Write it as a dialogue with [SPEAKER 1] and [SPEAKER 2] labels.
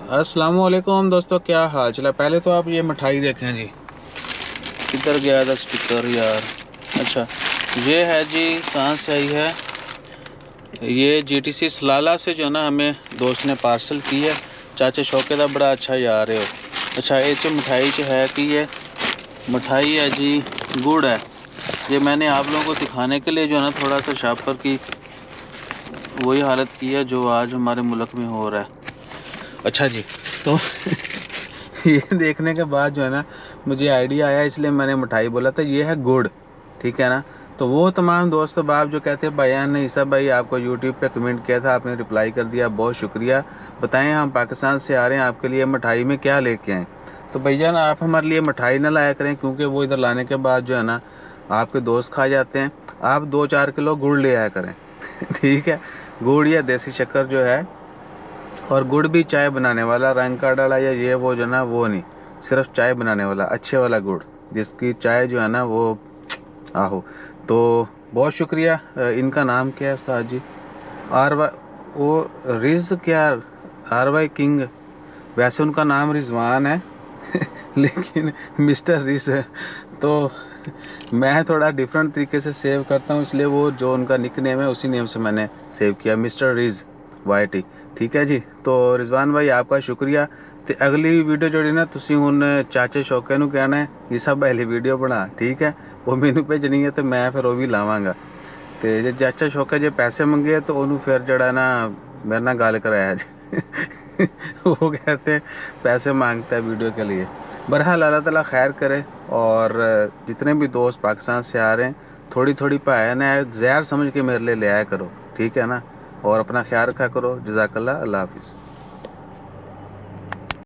[SPEAKER 1] अस्सलाम वालेकुम दोस्तों, क्या हाल चला। पहले तो आप ये मिठाई देखें जी, किधर गया था स्टिकर यार। अच्छा, ये है जी, कहाँ से आई है ये? GTC सलाला से जो ना हमें दोस्त ने पार्सल की है। चाचे शौके का बड़ा अच्छा यार है। अच्छा, ये तो मिठाई जो है कि ये मिठाई है जी, गुड़ है। ये मैंने आप लोगों को दिखाने के लिए जो है ना थोड़ा सा शॉपर की वही हालत की है जो आज हमारे मुल्क में हो रहा है। अच्छा जी, तो ये देखने के बाद जो है ना मुझे आइडिया आया, इसलिए मैंने मिठाई बोला था ये है गुड़, ठीक है ना। तो वो तमाम दोस्त बाप जो कहते हैं बयान ने ईसा भाई आपको यूट्यूब पे कमेंट किया था, आपने रिप्लाई कर दिया, बहुत शुक्रिया। बताएं हम पाकिस्तान से आ रहे हैं, आपके लिए मिठाई में क्या लेके आएँ। तो भैया ना आप हमारे लिए मिठाई ना लाया करें, क्योंकि वो इधर लाने के बाद जो है ना आपके दोस्त खा जाते हैं। आप 2-4 किलो गुड़ ले आया करें ठीक है, गुड़ या देसी शक्कर जो है, और गुड़ भी चाय बनाने वाला, रंग का डाला या ये वो जो ना वो नहीं, सिर्फ चाय बनाने वाला अच्छे वाला गुड़, जिसकी चाय जो है ना वो आहो। तो बहुत शुक्रिया। इनका नाम क्या है उस्ताद जी? आर वाई वो रिज क्या, आर वाई किंग। वैसे उनका नाम रिजवान है लेकिन मिस्टर रिज है। तो मैं थोड़ा डिफरेंट तरीके से सेव करता हूँ, इसलिए वो जो उनका निक नेम है उसी नेम से मैंने सेव किया, मिस्टर रिज YT। ठीक है जी। तो रिजवान भाई आपका शुक्रिया। ਤੇ ਅਗਲੀ ਵੀਡੀਓ ਜਿਹੜੀ ਨਾ ਤੁਸੀਂ ਹੁਣ ਚਾਚੇ ਸ਼ੌਕੇ ਨੂੰ ਕਹਿਣਾ ਹੈ ਇਹ ਸਭ ਪਹਿਲੀ ਵੀਡੀਓ ਬਣਾ, ਠੀਕ ਹੈ, ਉਹ ਮੈਨੂੰ ਭੇਜਣੀ ਹੈ ਤੇ ਮੈਂ ਫਿਰ ਉਹ ਵੀ ਲਾਵਾਂਗਾ। ਤੇ ਜੇ ਚਾਚਾ ਸ਼ੌਕੇ ਜੇ ਪੈਸੇ ਮੰਗੇ ਤਾਂ ਉਹਨੂੰ ਫਿਰ ਜਿਹੜਾ ਨਾ मेरे ना गाल कराया जी वो कहते हैं पैसे मांगता है वीडियो के लिए। बहरहाल अल्लाह ताला खैर करे, और जितने भी दोस्त पाकिस्तान से आ रहे हैं थोड़ी थोड़ी पायन है ज़हर समझ के मेरे लिए ले आया करो, ठीक है ना, और अपना ख्याल रखा करो। जज़ाकल्लाह, अल्लाह हाफिज़।